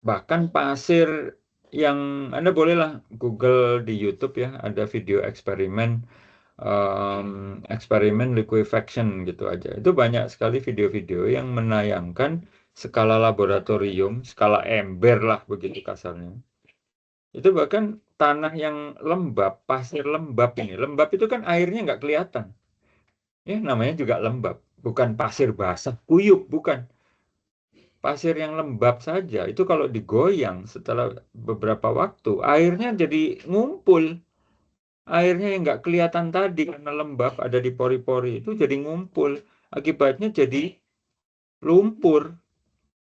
A: bahkan pasir yang Anda bolehlah Google di YouTube ya, ada video eksperimen liquefaction gitu aja. Itu banyak sekali video-video yang menayangkan skala laboratorium, skala ember lah begitu kasarnya. Itu bahkan tanah yang lembab, pasir lembab ini. Lembab itu kan airnya nggak kelihatan. Ya, namanya juga lembab. Bukan pasir basah, kuyup, bukan. Pasir yang lembab saja, itu kalau digoyang setelah beberapa waktu, airnya jadi ngumpul. Airnya yang nggak kelihatan tadi karena lembab ada di pori-pori itu jadi ngumpul. Akibatnya jadi lumpur.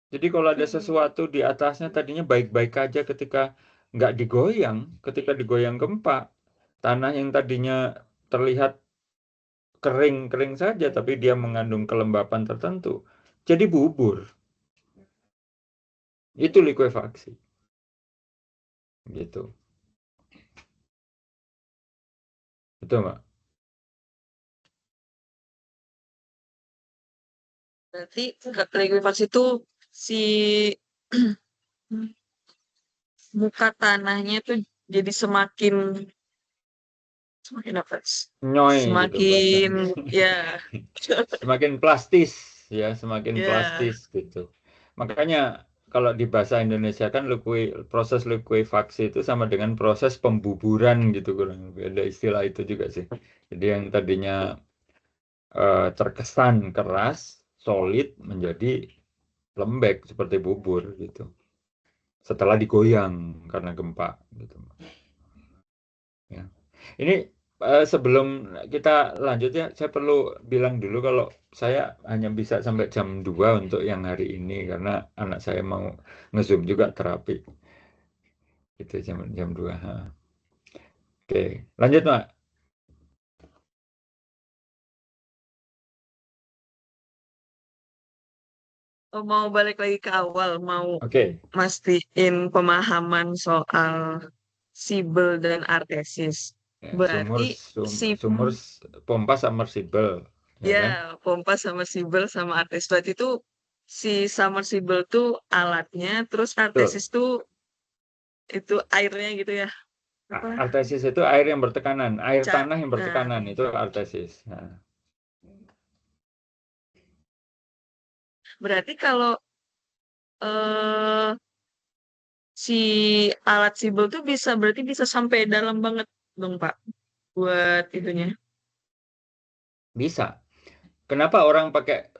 A: Jadi kalau ada sesuatu di atasnya tadinya baik-baik aja ketika digoyang gempa, tanah yang tadinya terlihat kering-kering saja, tapi dia mengandung kelembapan tertentu, jadi bubur. Itu likuifaksi. Gitu. Betul, Mbak?
B: Berarti likuifaksi itu si muka tanahnya tuh jadi semakin apa?
A: Nyoy gitu
B: Semakin
A: bahasanya.
B: ya
A: Semakin plastis ya, semakin
B: ya.
A: plastis gitu. Makanya kalau di bahasa Indonesia kan proses likuifaksi itu sama dengan proses pembuburan gitu, kurang lebih ada istilah itu juga sih. Jadi yang tadinya terkesan keras, solid menjadi lembek seperti bubur gitu. Setelah digoyang karena gempa gitu. Ya. Ini sebelum kita lanjut ya, saya perlu bilang dulu kalau saya hanya bisa sampai jam 2 untuk yang hari ini karena anak saya mau nge-Zoom juga terapi. Itu jam 2. Ha. Oke, lanjut Mak.
B: Oh, mau balik lagi ke awal, mau
A: Oke.
B: mastiin pemahaman soal Sibel dan Artesis.
A: Ya,
B: Berarti si
A: sumur pompa submersible, ya
B: ya
A: kan?
B: pompa sama Sibel sama Artesis. Berarti itu si submersible tuh alatnya, terus
A: Betul.
B: Artesis tuh itu airnya gitu ya. Apa?
A: Artesis itu air yang bertekanan, air
B: Ca
A: tanah yang
B: nah,
A: bertekanan itu artesis. Nah,
B: berarti kalau eh si alat Sibel tuh bisa berarti bisa sampai dalam banget dong Pak buat itunya.
A: bisa. Kenapa orang pakai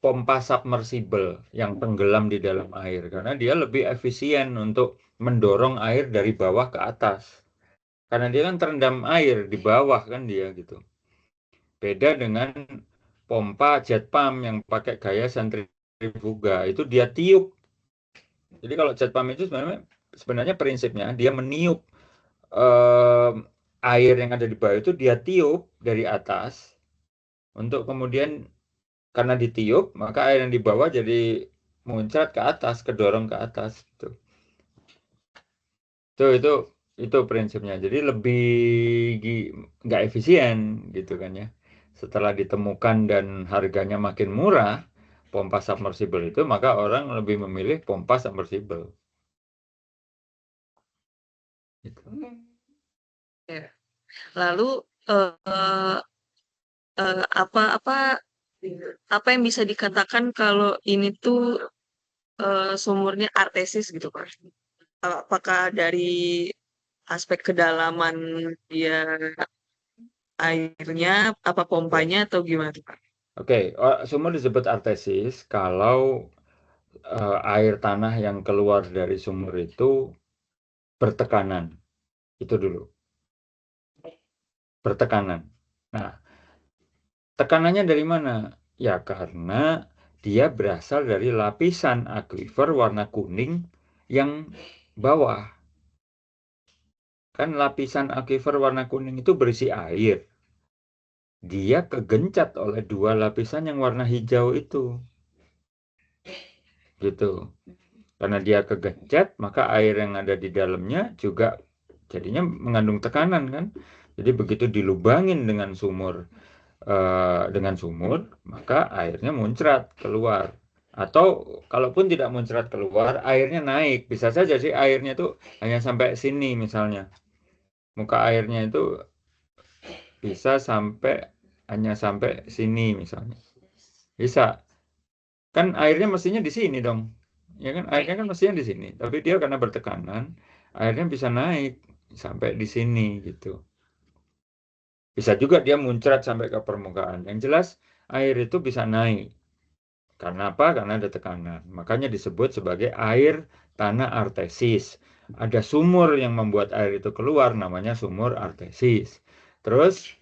A: pompa submersible yang tenggelam di dalam air? Karena dia lebih efisien untuk mendorong air dari bawah ke atas. Karena dia kan terendam air di bawah kan dia gitu. Beda dengan pompa jet pump yang pakai gaya sentrifuga. Itu dia tiup. Jadi kalau jet pump itu sebenarnya prinsipnya dia meniup eh, air yang ada di bawah itu dia tiup dari atas untuk kemudian karena ditiup maka air yang di bawah jadi muncrat ke atas, kedorong ke atas gitu. Itu itu prinsipnya. Jadi lebih nggak efisien gitu kan ya. Setelah ditemukan dan harganya makin murah pompa submersible itu maka orang lebih memilih pompa submersible gitu.
B: Ya. Lalu eh apa apa yang bisa dikatakan kalau ini tuh sumurnya artesis gitu Pak? Apakah dari aspek kedalaman dia airnya, apa
A: Oke.
B: pompanya atau gimana tuh Pak?
A: Oke, sumur disebut artesis kalau air tanah yang keluar dari sumur itu bertekanan. Itu dulu, bertekanan. Nah, tekanannya dari mana? Ya karena dia berasal dari lapisan akuifer warna kuning yang bawah. Kan lapisan akuifer warna kuning itu berisi air. Dia kegencat oleh dua lapisan yang warna hijau itu. Gitu. Karena dia kegencat, maka air yang ada di dalamnya juga jadinya mengandung tekanan kan. Jadi begitu dilubangin dengan sumur, maka airnya muncrat keluar. Atau kalaupun tidak muncrat keluar, airnya naik. Bisa saja sih airnya itu hanya sampai sini misalnya. Muka airnya itu bisa hanya sampai sini misalnya. Bisa. Kan airnya mestinya di sini dong. Ya kan airnya kan mestinya di sini. Tapi dia karena bertekanan, airnya bisa naik sampai di sini gitu. Bisa juga dia muncrat sampai ke permukaan. Yang jelas air itu bisa naik. Karena apa? Karena ada tekanan. Makanya disebut sebagai air tanah artesis. Ada sumur yang membuat air itu keluar, namanya sumur artesis. Terus,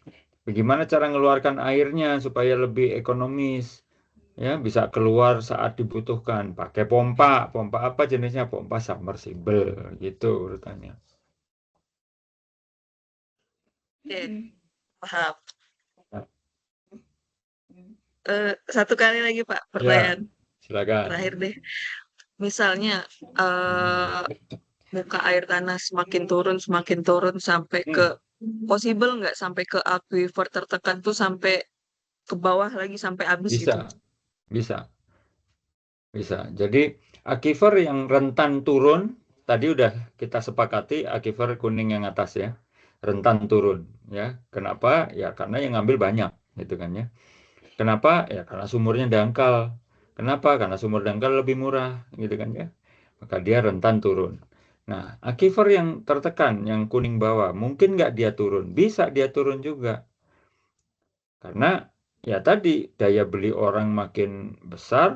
A: bagaimana cara mengeluarkan airnya supaya lebih ekonomis? Ya, bisa keluar saat dibutuhkan. Pakai pompa. Pompa apa jenisnya? Pompa submersible. Gitu urutannya.
B: Oke, paham.
A: Nah,
B: Satu kali lagi Pak,
A: ya,
B: pertanyaan
A: silakan.
B: terakhir deh. Misalnya eh muka air tanah semakin turun sampai ke
A: Hmm,
B: possible nggak sampai ke aquifer tertekan tuh sampai ke bawah lagi sampai habis gitu.
A: bisa, bisa. Bisa. Jadi aquifer yang rentan turun, tadi udah kita sepakati aquifer kuning yang atas ya, rentan turun ya. Kenapa? Ya karena yang ngambil banyak, gitu kan ya. Kenapa? Ya karena sumurnya dangkal. Kenapa? Karena sumur dangkal lebih murah, gitu kan ya. Maka dia rentan turun. Nah, aquifer yang tertekan, yang kuning bawah, mungkin nggak dia turun? Bisa dia turun juga. Karena ya tadi daya beli orang makin besar,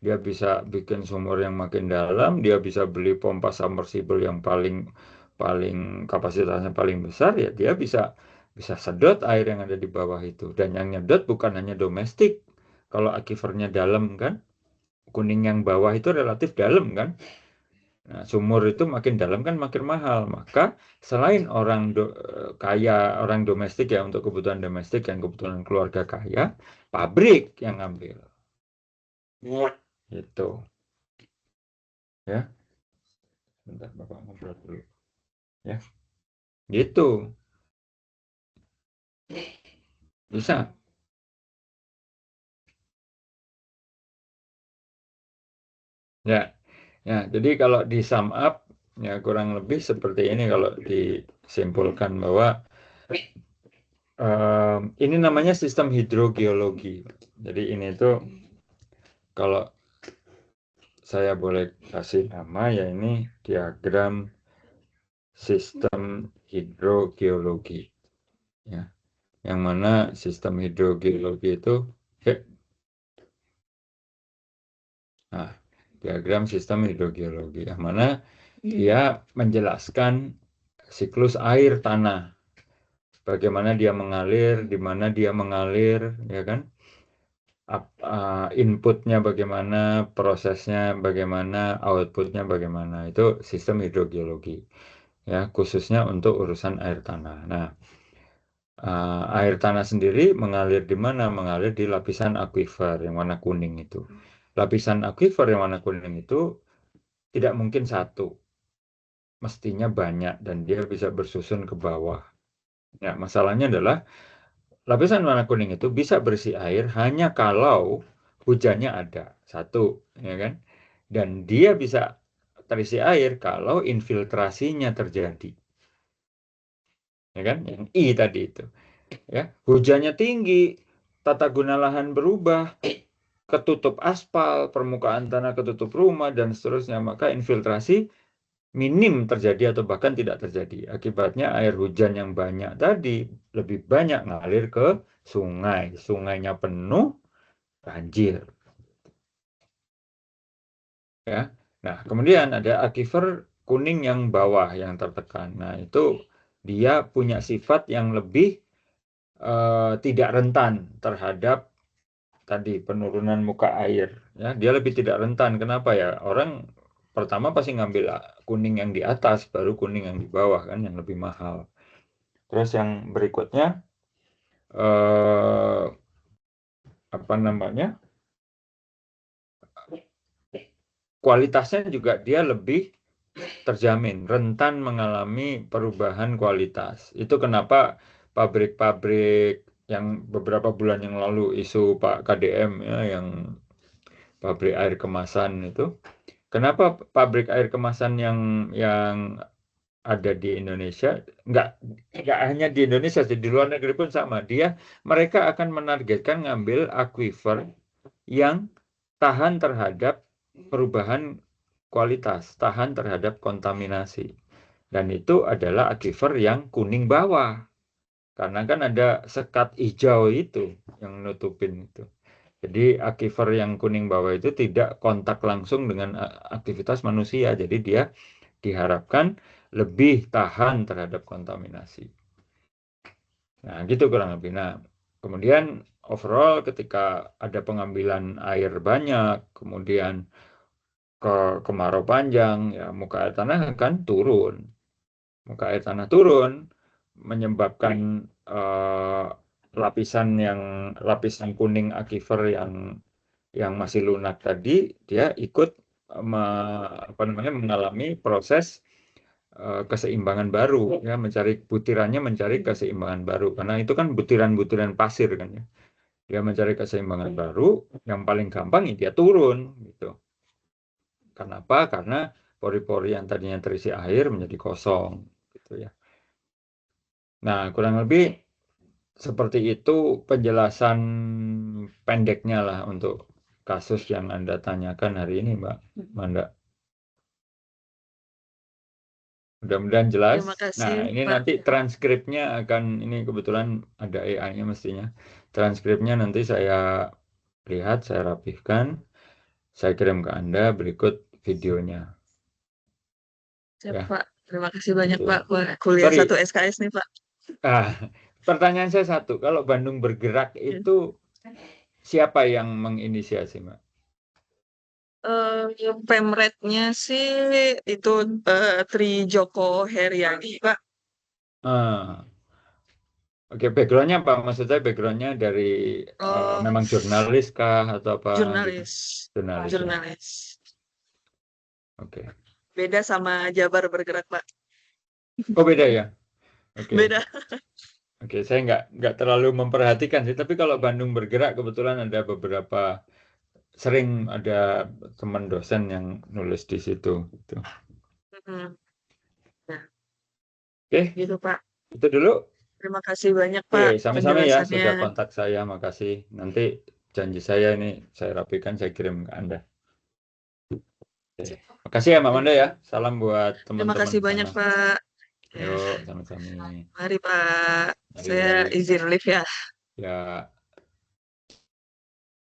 A: dia bisa bikin sumur yang makin dalam, dia bisa beli pompa submersible yang paling paling kapasitasnya paling besar, ya dia bisa bisa sedot air yang ada di bawah itu. Dan yang nyedot bukan hanya domestik. Kalau akifernya dalam kan, kuning yang bawah itu relatif dalam kan. Nah, sumur itu makin dalam kan makin mahal. Maka selain orang kaya, orang domestik ya untuk kebutuhan domestik yang kebutuhan keluarga kaya, pabrik yang ngambil. Itu. Ya. Bentar, Bapak ngobrol dulu. Ya. Gitu. Bisa. Ya. Ya, jadi kalau di sum up ya kurang lebih seperti ini kalau disimpulkan bahwa ini namanya sistem hidrogeologi. Jadi ini tuh kalau saya boleh kasih nama ya ini diagram sistem hidrogeologi ya. Yang mana sistem hidrogeologi itu nah, diagram sistem hidrogeologi yang mana dia menjelaskan siklus air tanah. Bagaimana dia mengalir, di mana dia mengalir, ya kan? Inputnya bagaimana, prosesnya bagaimana, outputnya bagaimana. Itu sistem hidrogeologi, ya, khususnya untuk urusan air tanah. Nah, air tanah sendiri mengalir di mana? Mengalir di lapisan akuifer yang warna kuning itu. Lapisan akuifer yang warna kuning itu tidak mungkin satu, mestinya banyak dan dia bisa bersusun ke bawah. Ya, masalahnya adalah lapisan warna kuning itu bisa berisi air hanya kalau hujannya ada. Satu, ya kan? Dan dia bisa terisi air kalau infiltrasinya terjadi. Ya kan? Yang I tadi itu. Ya, hujannya tinggi, tata guna lahan berubah, ketutup aspal, permukaan tanah ketutup rumah dan seterusnya, maka infiltrasi minim terjadi atau bahkan tidak terjadi. Akibatnya air hujan yang banyak tadi lebih banyak ngalir ke sungai. Sungainya penuh, banjir. Ya. Nah, kemudian ada akifer kuning yang bawah yang tertekan. Nah, itu dia punya sifat yang lebih tidak rentan terhadap tadi penurunan muka air. Ya, dia lebih tidak rentan. Kenapa ya? Orang pertama pasti ngambil kuning yang di atas, baru kuning yang di bawah kan yang lebih mahal. Terus yang berikutnya eh, apa namanya? Kualitasnya juga dia lebih terjamin, rentan mengalami perubahan kualitas. Itu kenapa pabrik-pabrik yang beberapa bulan yang lalu isu Pak KDM ya, yang pabrik air kemasan itu, kenapa pabrik air kemasan yang ada di Indonesia, nggak hanya di Indonesia, di luar negeri pun sama. Mereka akan menargetkan ngambil aquifer yang tahan terhadap perubahan kualitas, tahan terhadap kontaminasi. Dan itu adalah aquifer yang kuning bawah. Karena kan ada sekat hijau itu yang nutupin itu. Jadi aquifer yang kuning bawah itu tidak kontak langsung dengan aktivitas manusia. Jadi dia diharapkan lebih tahan terhadap kontaminasi. Nah, gitu kurang lebih. Nah, kemudian overall ketika ada pengambilan air banyak, kemudian kemarau panjang, ya muka air tanah akan turun. Muka air tanah turun menyebabkan eh, lapisan kuning aquifer yang masih lunak tadi dia ikut mengalami proses keseimbangan baru ya mencari keseimbangan baru karena itu kan butiran-butiran pasir kan ya dia mencari keseimbangan baru yang paling gampang ya dia turun gitu. Kenapa? Karena pori-pori yang tadinya terisi air menjadi kosong gitu ya. Nah, kurang lebih seperti itu penjelasan pendeknya lah untuk kasus yang Anda tanyakan hari ini, Mbak Manda. Mudah-mudahan jelas.
B: Terima kasih,
A: Nah, ini
B: Pak.
A: nanti transkripnya ini kebetulan ada AI-nya mestinya. Transkripnya nanti saya lihat, saya rapihkan, saya kirim ke Anda berikut videonya.
B: Siap,
A: Ya,
B: Pak. Terima kasih banyak,
A: itu.
B: Pak. Wah, kuliah
A: Sorry,
B: 1 SKS nih, Pak.
A: ah, pertanyaan saya satu, kalau Bandung Bergerak itu siapa yang menginisiasi, Mbak?
B: Pemretnya sih itu Tri Joko Heriadi, Pak.
A: Ah, oke, backgroundnya apa? Maksud saya backgroundnya dari
B: Oh,
A: memang jurnalis kah atau apa gitu?
B: jurnalis,
A: Jurnalis ya.
B: jurnalis.
A: Oke.
B: Beda sama Jabar Bergerak, Pak.
A: Oh beda ya. Oke.
B: Beda.
A: Oke. Saya nggak terlalu memperhatikan sih. Tapi kalau Bandung Bergerak kebetulan ada beberapa sering ada teman dosen yang nulis di situ. Gitu.
B: Mm-mm. Nah,
A: Oke,
B: gitu, Pak.
A: itu dulu.
B: Terima kasih banyak,
A: Oke,
B: Pak,
A: sami-sami ya
B: penjelasannya.
A: sudah kontak saya. Makasih. Nanti janji saya ini saya rapikan, saya kirim ke Anda. Oke. Makasih ya Mbak Manda ya. Salam buat
B: Terima
A: teman-teman
B: kasih
A: di
B: banyak,
A: sana.
B: Pak. Ya,
A: Yuk, sami-sami.
B: mari, Pak. Saya
A: Mari.
B: izin live ya.
A: Ya.